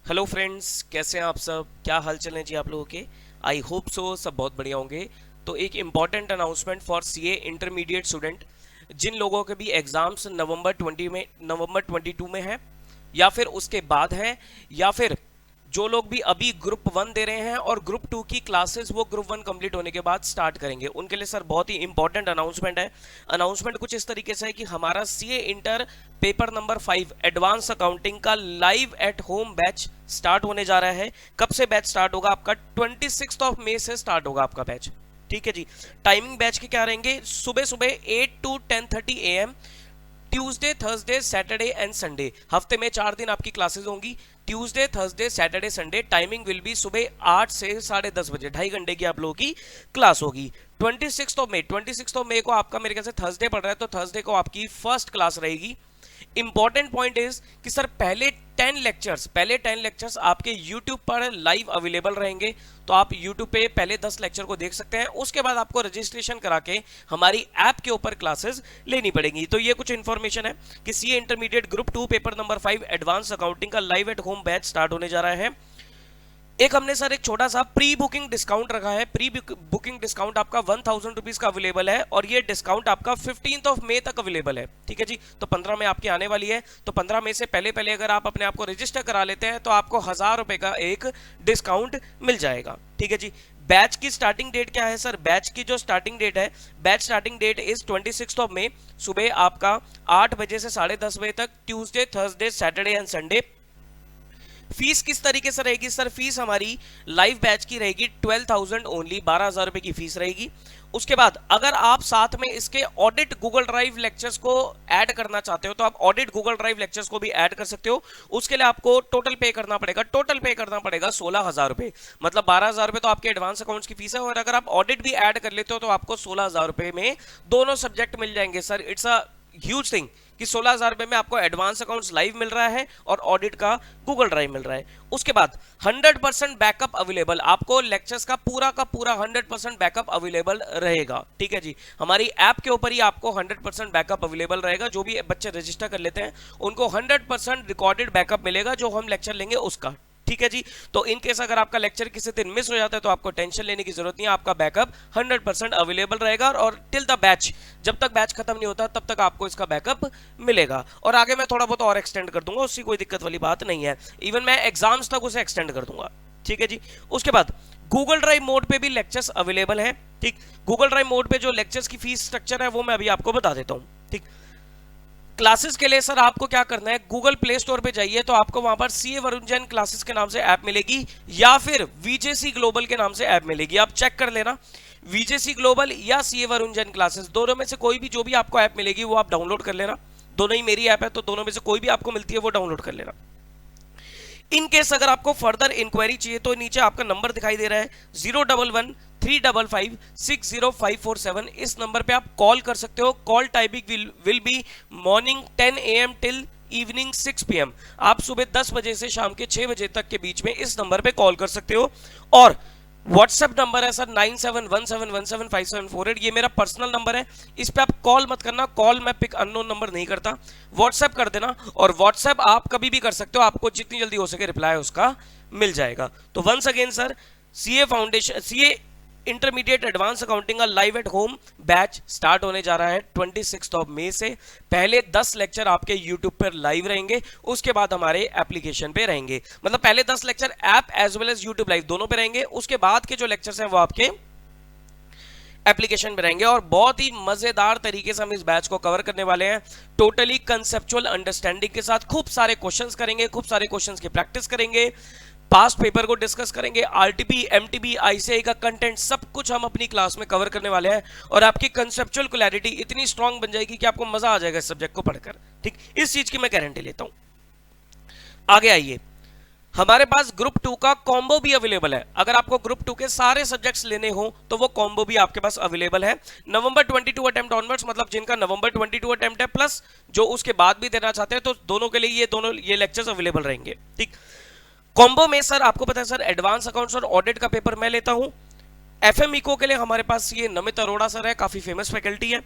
Hello friends, कैसे हैं आप सब? क्या हाल चल है जी आप लोगों के? आई होप सो सब बहुत बढ़िया होंगे। तो एक important announcement for CA intermediate student, जिन लोगों के भी एग्जाम्स नवंबर 22 में है या फिर उसके बाद है, या फिर जो लोग भी अभी ग्रुप 1 दे रहे हैं और ग्रुप 2 की क्लासेस वो ग्रुप 1 कंप्लीट होने के बाद स्टार्ट करेंगे, उनके लिए सर बहुत ही इंपॉर्टेंट अनाउंसमेंट है। अनाउंसमेंट कुछ इस तरीके से है कि हमारा CA inter paper number 5 advance accounting का live at home batch start होने जा रहा है। कब से बैच स्टार्ट होगा? आपका 26 मई से स्टार्ट होगा आपका बैच। ठीक है जी। टाइमिंग बैच के क्या रहेंगे? सुबह सुबह 8 to 10:30 AM, Tuesday, Thursday, Saturday and Sunday. हफ्ते में 4 दिन आपकी क्लासेस होंगी, Tuesday, Thursday, Saturday, Sunday. Timing will B सुबह 8 से 10:30 बजे, 2.5 घंटे की आप लोगों की क्लास होगी। 26 मई को आपका मेरे ख्याल से थर्सडे पड़ रहा है, तो थर्सडे को आपकी फर्स्ट क्लास रहेगी। इंपॉर्टेंट पॉइंट इज कि सर पहले 10 लेक्चर्स आपके यूट्यूब पर लाइव अवेलेबल रहेंगे, तो आप यूट्यूब पे पहले 10 लेक्चर को देख सकते हैं। उसके बाद आपको रजिस्ट्रेशन करा के हमारी ऐप के ऊपर क्लासेस लेनी पड़ेगी। तो ये कुछ इंफॉर्मेशन है कि CA intermediate group 2 paper number 5 advance accounting का live at home batch start होने जा रहा है। एक हमने सर एक छोटा सा प्री बुकिंग डिस्काउंट रखा है। प्री बुकिंग डिस्काउंट आपका 1000 रुपीज का अवेलेबल है, और ये डिस्काउंट आपका 15 मई तक अवेलेबल है। ठीक है जी। तो 15 मई आपकी आने वाली है, तो 15 मई से पहले पहले अगर आप अपने आप को रजिस्टर करा लेते हैं तो आपको 1000 रुपए का एक डिस्काउंट मिल जाएगा। ठीक है जी। बैच की स्टार्टिंग डेट क्या है सर? बैच की जो स्टार्टिंग डेट है, बैच स्टार्टिंग डेट इज 26 मई, सुबह आपका 8 बजे से 10:30 बजे तक, Tuesday, Thursday, Saturday and Sunday. Fees किस तरीके से रहेगी सर? फीस हमारी लाइव बैच की रहेगी 12,000 ओनली, 12,000 रुपए की फीस रहेगी। उसके बाद अगर आप साथ में इसके ऑडिट गूगल ड्राइव लेक्चर्स को ऐड करना चाहते हो, तो आप ऑडिट गूगल ड्राइव लेक्चर्स को भी ऐड कर सकते हो। उसके लिए आपको टोटल पे करना पड़ेगा 16,000 रुपए। मतलब 12,000 रुपए तो आपके एडवांस अकाउंट्स की फीस है, और अगर आप ऑडिट भी ऐड कर लेते हो तो आपको 16,000 रुपए में दोनों सब्जेक्ट मिल जाएंगे sir. It's a huge thing कि 16,000 रुपए में आपको एडवांस अकाउंट्स लाइव मिल रहा है और ऑडिट का गूगल ड्राइव मिल रहा है। उसके बाद 100% बैकअप अवेलेबल, आपको लेक्चर्स का पूरा 100% बैकअप अवेलेबल रहेगा। ठीक है जी। हमारी ऐप के ऊपर ही आपको 100% बैकअप अवेलेबल रहेगा। जो भी बच्चे रजिस्टर कर लेते हैं उनको 100% रिकॉर्डेड बैकअप मिलेगा, जो हम लेक्चर लेंगे उसका। ठीक है जी। तो इन केस अगर आपका लेक्चर किसी दिन मिस हो जाता है तो आपको टेंशन लेने की जरूरत नहीं है, आपका बैकअप 100% अवेलेबल रहेगा, और टिल द बैच, जब तक बैच खत्म नहीं होता तब तक आपको इसका बैकअप मिलेगा। और आगे मैं थोड़ा बहुत और एक्सटेंड कर दूंगा, उसकी कोई दिक्कत वाली बात नहीं है। इवन मैं एग्जाम्स तक उसे एक्सटेंड कर दूंगा। ठीक है जी। उसके बाद गूगल ड्राइव मोड पे भी लेक्चर्स अवेलेबल हैं। ठीक। गूगल ड्राइव मोड पे जो लेक्चर्स की फीस स्ट्रक्चर है वो मैं अभी आपको बता देता हूं। ठीक। क्लासेस के लिए सर आपको क्या करना है? गूगल प्ले स्टोर पे जाइए, तो आपको वहां पर सीए वरुण जैन क्लासेस के नाम से ऐप मिलेगी, या फिर वीजेसी ग्लोबल के नाम से ऐप मिलेगी। आप चेक कर लेना, वीजेसी ग्लोबल या सीए वरुण जैन क्लासेस, दोनों में से कोई भी जो भी आपको ऐप मिलेगी वो आप डाउनलोड कर लेना। दोनों ही मेरी ऐप है, तो दोनों में से कोई भी आपको मिलती है वो डाउनलोड कर लेना। इन केस अगर आपको फर्दर इंक्वायरी चाहिए तो नीचे आपका नंबर दिखाई दे रहा है 011-355-60547। इस नंबर पे आप कॉल कर सकते हो। Call timing will be morning 10 AM till evening 6 PM। आप सुबह 10 बजे से शाम के 6 बजे तक के बीच में इस नंबर पे कॉल कर सकते हो। और व्हाट्सएप नंबर है सर 9717175748, ये मेरा पर्सनल नंबर है। इस पे आप कॉल मत करना, कॉल मैं पिक अननोन नंबर नहीं करता। व्हाट्सएप कर देना, और व्हाट्सएप आप कभी भी कर सकते हो, आपको जितनी जल्दी हो सके रिप्लाई उसका मिल जाएगा। तो once again sir, CA intermediate advance accounting का live at home batch start होने जा रहा है 26 मई से। पहले 10 लेक्चर आपके यूट्यूब पर लाइव रहेंगे, उसके बाद हमारे एप्लीकेशन पे रहेंगे। मतलब पहले 10 lecture app as well as YouTube live दोनों पे रहेंगे, उसके बाद के जो लेक्चर्स हैं वो आपके एप्लीकेशन पे रहेंगे। और बहुत ही मजेदार तरीके से हम इस बैच को कवर करने वाले हैं, टोटली कंसेप्चुअल अंडरस्टैंडिंग के साथ। खूब सारे क्वेश्चंस करेंगे, खूब सारे क्वेश्चंस की प्रैक्टिस करेंगे, पास्ट पेपर को डिस्कस करेंगे, आरटीपी, एमटीबी, आईसीआई का कंटेंट सब कुछ हम अपनी क्लास में कवर करने वाले हैं। और आपकी कंसेप्चुअल क्लैरिटी इतनी स्ट्रांग बन जाएगी कि आपको मजा आ जाएगा इस सब्जेक्ट को पढ़कर। ठीक, इस चीज की मैं गारंटी लेता हूं। आगे आइए, हमारे पास ग्रुप 2 का कॉम्बो भी अवेलेबल है। अगर आपको ग्रुप 2 के सारे सब्जेक्ट्स लेने हो तो वो कॉम्बो भी आपके पास अवेलेबल है। नवंबर 22 अटेम्प्ट ऑनवर्ड्स, मतलब जिनका नवंबर 22 अटेम्प्ट है प्लस जो उसके बाद भी देना चाहते हैं, तो दोनों के लिए ये लेक्चर्स अवेलेबल रहेंगे। ठीक। कॉम्बो में सर आपको पता है सर, एडवांस अकाउंट्स और ऑडिट का पेपर मैं लेता हूं। एफएम इको के लिए हमारे पास ये नमित अरोड़ा सर है, काफी फेमस फैकल्टी है।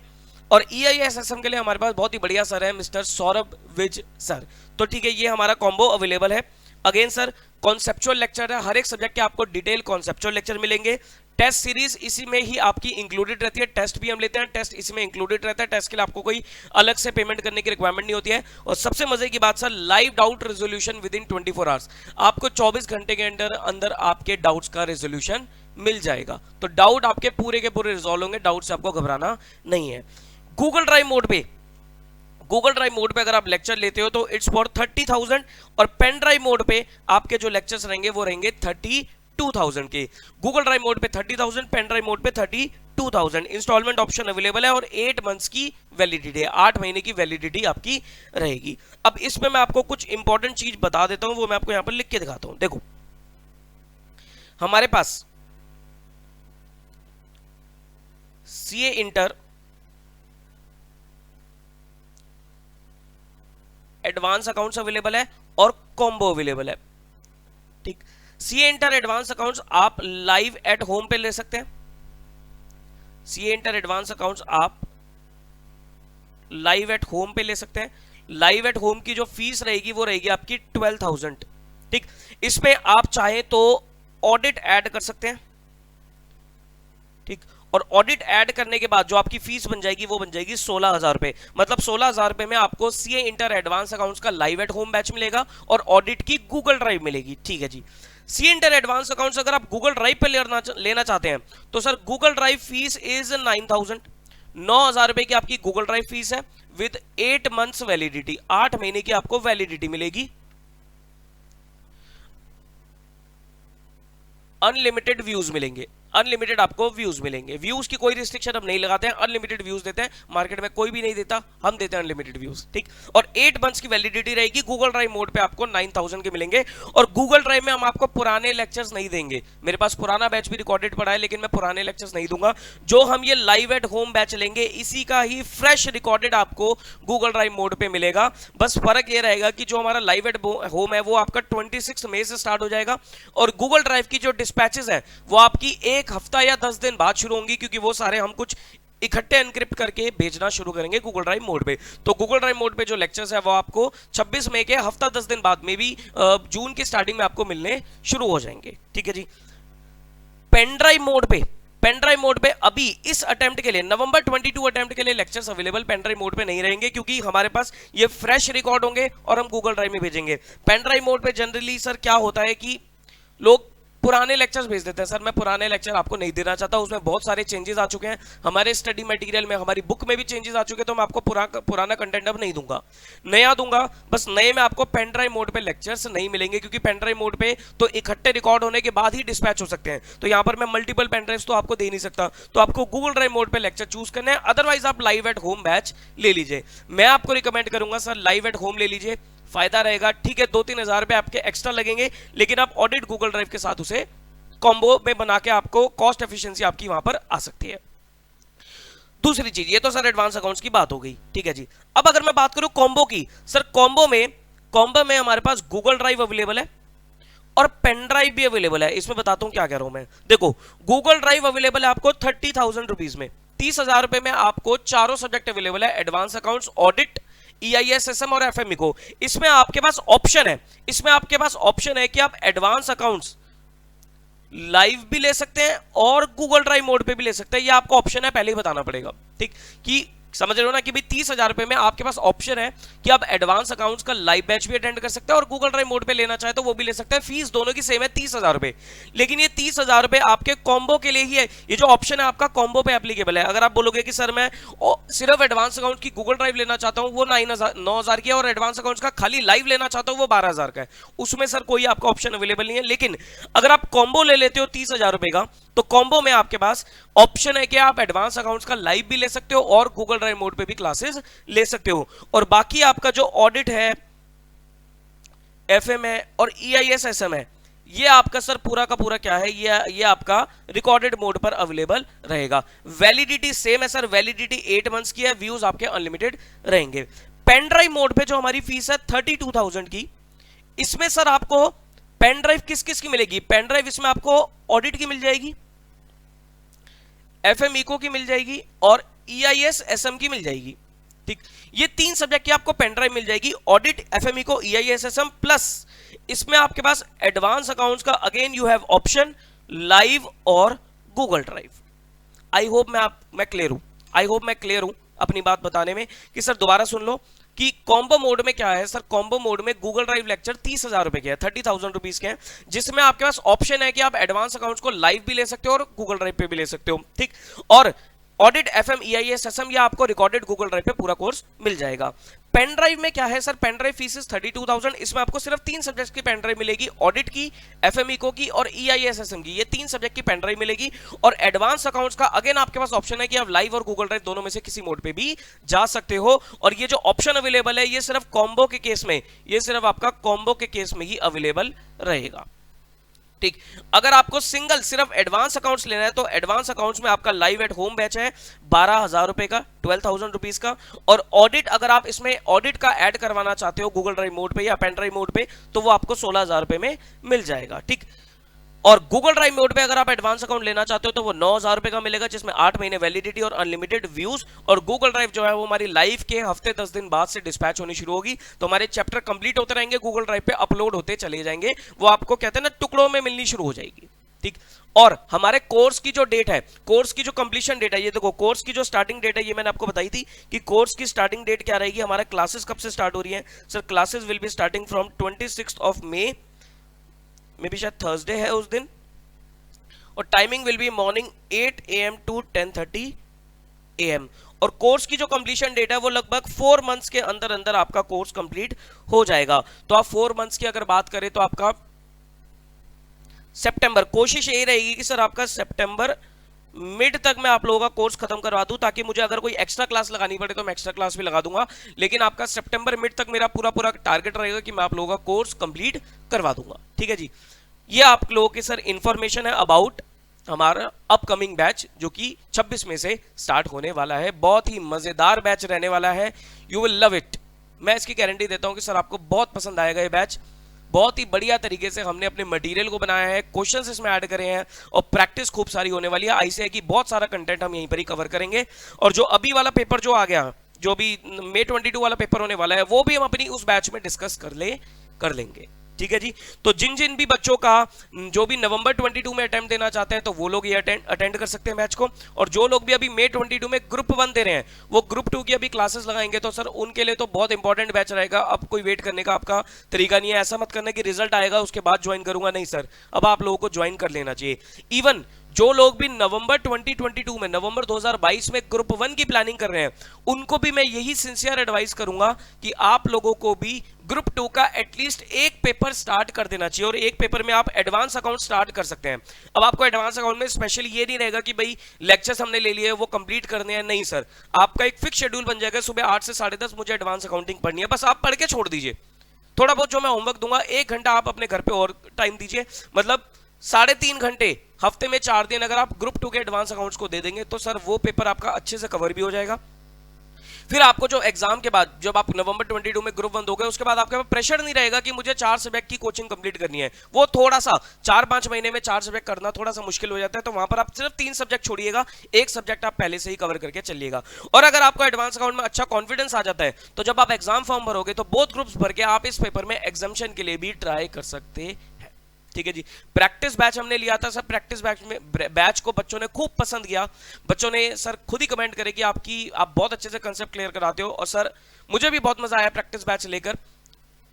और EISSM के लिए हमारे पास बहुत ही बढ़िया सर है, मिस्टर सौरभ विज सर। तो ठीक है, ये हमारा कॉम्बो अवेलेबल है। अगेन सर कॉन्सेप्चुअल लेक्चर है, हर एक सब्जेक्ट के आपको डिटेल कॉन्सेप्चुअल लेक्चर मिलेंगे। टेस्ट सीरीज इसी में ही आपकी इंक्लूडेड रहती है, टेस्ट भी हम लेते हैं, टेस्ट इसी में इंक्लूडेड रहता है, टेस्ट के लिए आपको कोई अलग से पेमेंट करने की रिक्वायरमेंट नहीं होती है। और सबसे मजे की बात sir, live doubt resolution with in 24 hours, आपको 24 घंटे के अंदर अंदर आपके डाउट्स का रेजोल्यूशन मिल जाएगा। तो डाउट आपके पूरे के पूरे रिजॉल्व होंगे, डाउट से आपको घबराना नहीं है। गूगल ड्राइव मोड पे, गूगल ड्राइव मोड पे अगर आप लेक्चर लेते हो तो इट्स फॉर 30,000, और पेन ड्राइव मोड पे आपके जो लेक्चर्स रहेंगे वो रहेंगे 32,000 के। गूगल ड्राइव मोड पे 30,000, पेन ड्राइव मोड पे 32,000। इंस्टॉलमेंट ऑप्शन अवेलेबल है और 8 मंथ्स की वैलिडिटी है, 8 महीने की वैलिडिटी आपकी रहेगी। अब इसमें मैं आपको कुछ इंपॉर्टेंट चीज बता देता हूं, वो मैं आपको यहां पर लिख के दिखाता हूं। देखो हमारे पास CA inter advance accounts available है और कॉम्बो अवेलेबल है, ठीक। सीए इंटर एडवांस अकाउंट्स आप लाइव एट होम पे ले सकते हैं। सीए इंटर एडवांस अकाउंट्स आप लाइव एट होम पे ले सकते हैं। लाइव एट होम की जो फीस रहेगी वो रहेगी आपकी 12,000, ठीक। इसमें आप चाहें तो ऑडिट ऐड कर सकते हैं, ठीक। और ऑडिट ऐड करने के बाद जो आपकी फीस बन जाएगी वो बन जाएगी 16,000 रुपए। मतलब 16,000 रुपए में आपको सीए इंटर एडवांस अकाउंट्स का लाइव एट होम बैच मिलेगा और ऑडिट की गूगल ड्राइव मिलेगी, ठीक है जी। सीए इंटर एडवांस अकाउंट्स अगर आप गूगल ड्राइव पे लेना चाहते हैं तो sir Google drive fees is 9,000, 9,000 रुपए की आपकी गूगल ड्राइव फीस है विद 8 मंथ्स वैलिडिटी, 8 महीने की आपको वैलिडिटी मिलेगी। अनलिमिटेड व्यूज मिलेंगे, अनलिमिटेड आपको व्यूज मिलेंगे। व्यूज की कोई रिस्ट्रिक्शन हम नहीं लगाते हैं, अनलिमिटेड व्यूज देते हैं, मार्केट में कोई भी नहीं देता, हम देते हैं अनलिमिटेड व्यूज, ठीक। और 8 मंथ्स की वैलिडिटी रहेगी। गूगल ड्राइव मोड पे आपको 9,000 के मिलेंगे। और गूगल ड्राइव में हम आपको पुराने लेक्चर्स नहीं देंगे, मेरे पास पुराना बैच भी रिकॉर्डेड पड़ा है लेकिन मैं पुराने लेक्चर्स नहीं दूंगा। जो हम ये लाइव एट होम बैच लेंगे इसी का ही फ्रेश रिकॉर्डेड आपको गूगल ड्राइव मोड पे मिलेगा। बस फर्क ये रहेगा कि जो हमारा लाइव एट होम है वो आपका 26 मई से स्टार्ट हो जाएगा और गूगल ड्राइव की जो डिस्पैचेस है वो आपकी 1 हफ्ता या 10 दिन बाद शुरू होंगी, क्योंकि वो सारे हम कुछ इकट्ठे एनक्रिप्ट करके भेजना शुरू करेंगे गूगल ड्राइव मोड पे। तो गूगल ड्राइव मोड पे जो लेक्चर्स है वो आपको 26 मई के हफ्ता 10 दिन बाद में भी जून की स्टार्टिंग में आपको मिलने शुरू हो जाएंगे, ठीक है जी। पेन ड्राइव मोड पे, पेन ड्राइव मोड पे अभी इस अटेम्प्ट के लिए नवंबर 22 अटेम्प्ट के लिए lectures available pen drive mode पे नहीं रहेंगे, क्योंकि हमारे पास ये फ्रेश रिकॉर्ड होंगे और हम गूगल ड्राइव में भेजेंगे। पेन ड्राइव मोड पे जनरली सर क्या होता है कि लोग पुराने लेक्चर्स भेज देते हैं। सर मैं पुराने लेक्चर आपको नहीं देना चाहता, उसमें बहुत सारे चेंजेस आ चुके हैं, हमारे स्टडी मटेरियल में, हमारी बुक में भी चेंजेस आ चुके हैं, तो मैं आपको पुराना कंटेंट अब नहीं दूंगा, नया दूंगा। बस नए में आपको पेन ड्राइव मोड पे लेक्चर्स नहीं मिलेंगे, क्योंकि पेन ड्राइव मोड पे तो इकट्ठे रिकॉर्ड होने के बाद ही डिस्पैच हो सकते हैं, तो यहाँ पर मैं मल्टीपल पेन ड्राइव्स तो आपको दे नहीं सकता। तो आपको गूगल ड्राइव मोड पे लेक्चर चूज करना है, अदरवाइज आप लाइव एट होम बैच ले लीजिए। मैं आपको रिकमेंड करूंगा सर लाइव एट होम ले लीजिए, फायदा रहेगा, ठीक है। 2-3 हजार रुपए आपके एक्स्ट्रा लगेंगे, लेकिन आप ऑडिट गूगल ड्राइव के साथ उसे कॉम्बो में बना के आपको कॉस्ट एफिशिएंसी आपकी वहां पर आ सकती है। दूसरी चीज, ये तो सर एडवांस अकाउंट्स की बात हो गई, ठीक है जी। अब अगर मैं बात करूं कॉम्बो की, सर कॉम्बो में हमारे पास गूगल ड्राइव अवेलेबल है और पेन ड्राइव भी अवेलेबल है। इसमें बताता हूं क्या कह रहा हूं मैं। देखो गूगल ड्राइव अवेलेबल है आपको 30,000 रुपीज में, 30,000 रुपए में आपको चारों सब्जेक्ट अवेलेबल है, एडवांस अकाउंट्स, ऑडिट, EIS/SM और FME। इसमें आपके पास ऑप्शन है, इसमें आपके पास ऑप्शन है कि आप एडवांस अकाउंट्स लाइव भी ले सकते हैं और गूगल ड्राइव मोड पे भी ले सकते हैं। ये आपको ऑप्शन है, पहले ही बताना पड़ेगा, ठीक। कि समझ रहे हो ना कि भाई 30,000 रुपए में आपके पास ऑप्शन है कि आप एडवांस अकाउंट्स का लाइव बैच भी अटेंड कर सकते हैं और गूगल ड्राइव मोड पे लेना चाहे तो वो भी ले सकते हैं। फीस दोनों की सेम है 30,000 रुपए, लेकिन ये 30,000 रुपए आपके कॉम्बो के लिए ही है। ये जो ऑप्शन है आपका कॉम्बो पे एप्लीकेबल है। अगर आप बोलोगे कि सर मैं सिर्फ एडवांस अकाउंट की गूगल ड्राइव लेना चाहता हूँ, वो 9,000 की है, और एडवांस अकाउंट्स का खाली लाइव लेना चाहता हूँ वो 12,000 का है, उसमें सर कोई आपका ऑप्शन अवेलेबल नहीं है। लेकिन अगर आप कॉम्बो ले लेते हो 30,000 रुपए का, तो कॉम्बो में आपके पास ऑप्शन है कि आप एडवांस अकाउंट्स का लाइव भी ले सकते हो और गूगल ड्राइव मोड पे भी क्लासेस ले सकते हो। और बाकी आपका जो ऑडिट है, FM है और EIS/SM है, ये आपका सर पूरा का पूरा क्या है, ये आपका रिकॉर्डेड मोड पर अवेलेबल रहेगा। वैलिडिटी सेम है सर, वैलिडिटी 8 मंथ्स की है, व्यूज आपके अनलिमिटेड रहेंगे। पेन ड्राइव मोड पे जो हमारी फीस है 32,000 की, इसमें सर आपको पेन ड्राइव किस किस की मिलेगी? पेन ड्राइव इसमें आपको ऑडिट की मिल जाएगी, FM इको की मिल जाएगी और EIS/SM की मिल जाएगी, ठीक। ये 3 सब्जेक्ट की आपको पेन ड्राइव मिल जाएगी, audit, FM eco, EIS/SM plus इसमें आपके पास एडवांस अकाउंट्स का again you have option live और गूगल ड्राइव। आई होप मैं क्लियर हूं, आई होप मैं क्लियर हूं अपनी बात बताने में कि सर दोबारा सुन लो कि कॉम्बो मोड में क्या है सर। कॉम्बो मोड में गूगल ड्राइव लेक्चर 30,000 रुपए के हैं, 30,000 रुपीज के हैं, जिसमें आपके पास ऑप्शन है कि आप एडवांस अकाउंट्स को लाइव भी ले सकते हो और गूगल ड्राइव पे भी ले सकते हो, ठीक। और ऑडिट, एफएम, ईआईएस, एसएम, या आपको रिकॉर्डेड गूगल ड्राइव पे पूरा कोर्स मिल जाएगा। पेन ड्राइव में क्या है सर, पेन ड्राइव फीस 32,000। इसमें आपको सिर्फ 3 सब्जेक्ट की पेन ड्राइव मिलेगी, ऑडिट की, एफएम इको की और ईआईएस एसएम की, ये 3 सब्जेक्ट की पेन ड्राइव मिलेगी। और एडवांस अकाउंट्स का अगेन आपके पास ऑप्शन है कि आप लाइव और गूगल ड्राइव दोनों में से किसी मोड पे भी जा सकते हो। और ये जो ऑप्शन अवेलेबल है ये सिर्फ कॉम्बो के केस में, ये सिर्फ आपका कॉम्बो के केस में ही अवेलेबल रहेगा, ठीक। अगर आपको सिंगल सिर्फ एडवांस अकाउंट्स लेना है तो एडवांस अकाउंट्स में आपका लाइव एट होम बैच है 12,000 रुपए का, 12,000 रुपीज का। और ऑडिट, अगर आप इसमें ऑडिट का ऐड करवाना चाहते हो गूगल ड्राइव मोड पे या पेन ड्राइव मोड पे, तो वो आपको 16,000 रुपए में मिल जाएगा, ठीक। और गूगल ड्राइव मोड पे अगर आप एडवांस अकाउंट लेना चाहते हो तो वो 9,000 रुपए का मिलेगा, जिसमें 8 महीने वैलिडिटी और अनलिमिटेड व्यूज। और गूगल ड्राइव जो है वो हमारी लाइव के हफ्ते 10 दिन बाद से डिस्पैच होनी शुरू होगी, तो हमारे चैप्टर कंप्लीट होते रहेंगे, गूगल ड्राइव पे अपलोड होते चले जाएंगे, वो आपको कहते हैं ना टुकड़ों में मिलनी शुरू हो जाएगी, ठीक। और हमारे कोर्स की जो डेट है, कोर्स की जो कंप्लीशन डेट है, ये देखो कोर्स की जो स्टार्टिंग डेट है ये मैंने आपको बताई थी कि कोर्स की स्टार्टिंग डेट क्या रहेगी। हमारा क्लासेस कब से स्टार्ट हो रही है sir, classes will be starting from 26 of May, maybe शायद थर्सडे है उस दिन, और timing will be morning 8 AM to 10:30 AM। और कोर्स की जो कंप्लीशन डेट है वो लगभग 4 मंथ्स के अंदर अंदर आपका कोर्स कंप्लीट हो जाएगा। तो आप 4 मंथ्स की अगर बात करें तो आपका सितंबर, कोशिश यही रहेगी कि सर आपका सितंबर मिड तक मैं आप लोगों का कोर्स खत्म करवा दूं, ताकि मुझे अगर कोई एक्स्ट्रा क्लास लगानी पड़े तो मैं एक्स्ट्रा क्लास भी लगा दूंगा। लेकिन आपका सितंबर मिड तक मेरा पूरा टारगेट रहेगा कि मैं आप लोगों का कोर्स कंप्लीट करवा दूंगा, ठीक है जी। ये आप लोगों की सर इंफॉर्मेशन है अबाउट हमारा अपकमिंग बैच जो कि 26 में से स्टार्ट होने वाला है। बहुत ही मजेदार बैच रहने वाला है, यू विल लव इट, मैं इसकी गारंटी देता हूं कि सर आपको बहुत पसंद आएगा ये बैच। बहुत ही बढ़िया तरीके से हमने अपने मटेरियल को बनाया है, क्वेश्चंस इसमें ऐड करे हैं और प्रैक्टिस खूब सारी होने वाली है। ऐसे है कि बहुत सारा कंटेंट हम यहीं पर ही कवर करेंगे। और जो अभी वाला पेपर जो आ गया, जो भी May 22 वाला पेपर होने वाला है, वो भी हम अपनी उस बैच में डिस्कस कर लेंगे, ठीक है जी। तो जिन भी बच्चों का जो भी नवंबर 22 में अटेम्प्ट देना चाहते हैं तो वो लोग ये अटेंड कर सकते हैं बैच को। और जो लोग भी अभी May 22 में ग्रुप 1 दे रहे हैं वो ग्रुप 2 की अभी क्लासेस लगाएंगे, तो सर उनके लिए तो बहुत इंपॉर्टेंट बैच रहेगा। अब कोई वेट करने का आपका तरीका नहीं है, ऐसा मत करना कि रिजल्ट आएगा उसके बाद ज्वाइन करूंगा, नहीं सर, अब आप लोगों को ज्वाइन कर लेना चाहिए। इवन जो लोग भी नवंबर 2022 में, नवंबर 2022 में ग्रुप 1 की प्लानिंग कर रहे हैं, उनको भी मैं यही सिंसियर एडवाइस करूंगा कि आप लोगों को भी ग्रुप 2 का एटलीस्ट एक पेपर स्टार्ट कर देना चाहिए। और एक पेपर में आप एडवांस अकाउंट स्टार्ट कर सकते हैं। अब आपको एडवांस अकाउंट में स्पेशली ये नहीं रहेगा कि भाई लेक्चर्स हमने ले लिए वो कंप्लीट करने हैं, नहीं सर, आपका एक फिक्स शेड्यूल बन जाएगा, सुबह 8 से 10:30 मुझे एडवांस अकाउंटिंग पढ़नी है, बस आप पढ़ के छोड़ दीजिए। थोड़ा बहुत जो मैं होमवर्क दूंगा 1 घंटा आप अपने घर पे और टाइम दीजिए, मतलब 3.5 घंटे हफ्ते में 4 दिन अगर आप ग्रुप 2 के एडवांस अकाउंट्स को दे देंगे तो सर वो पेपर आपका अच्छे से कवर भी हो जाएगा। फिर आपको जो एग्जाम के बाद, जब आप नवंबर 22 में ग्रुप 1 दोगे, उसके बाद आपके पास प्रेशर नहीं रहेगा कि मुझे 4 सब्जेक्ट की कोचिंग कंप्लीट करनी है। वो थोड़ा सा 4-5 महीने में 4 सब्जेक्ट करना थोड़ा सा मुश्किल हो जाता है, तो वहां पर आप सिर्फ 3 सब्जेक्ट छोड़िएगा, एक सब्जेक्ट आप पहले से ही कवर करके चलिएगा। और अगर आपको एडवांस अकाउंट में अच्छा कॉन्फिडेंस आ जाता है तो जब आप एग्जाम फॉर्म भरोगे तो बोथ ग्रुप्स भर के आप इस पेपर में एग्जामिशन के लिए भी ट्राई कर सकते हैं, ठीक है जी। प्रैक्टिस बैच हमने लिया था सर, प्रैक्टिस बैच को बच्चों ने खूब पसंद किया। बच्चों ने सर खुद ही कमेंट करे कि आप बहुत अच्छे से कंसेप्ट क्लियर कराते हो, और सर मुझे भी बहुत मजा आया प्रैक्टिस बैच लेकर।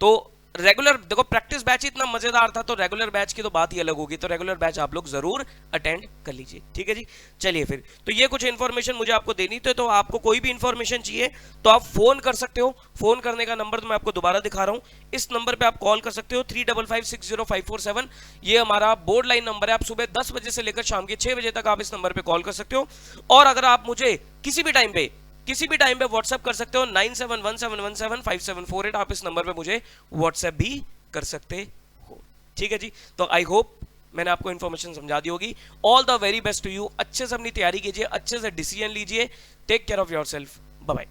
तो रेगुलर देखो प्रैक्टिस बैच ही इतना मजेदार था, तो रेगुलर बैच की तो बात ही अलग होगी। तो रेगुलर बैच आप लोग जरूर अटेंड कर लीजिए, ठीक है जी। चलिए फिर, तो ये कुछ इन्फॉर्मेशन मुझे आपको देनी तो आपको कोई भी इन्फॉर्मेशन चाहिए तो आप फोन कर सकते हो। फोन करने का नंबर तो मैं आपको दोबारा दिखा रहा हूं, इस नंबर पे आप कॉल कर सकते हो 35560 ये हमारा बोर्ड लाइन नंबर है। आप सुबह 10 बजे से लेकर शाम के 6 बजे तक आप इस नंबर पे कॉल कर सकते हो। और अगर आप मुझे किसी भी टाइम पे व्हाट्सएप कर सकते हो 9717175748, आप इस नंबर पे मुझे व्हाट्सएप भी कर सकते हो, ठीक है जी। तो आई होप मैंने आपको इन्फॉर्मेशन समझा दी होगी। All the very best to you, अच्छे से अपनी तैयारी कीजिए, अच्छे से डिसीजन लीजिए, take care of yourself, bye bye.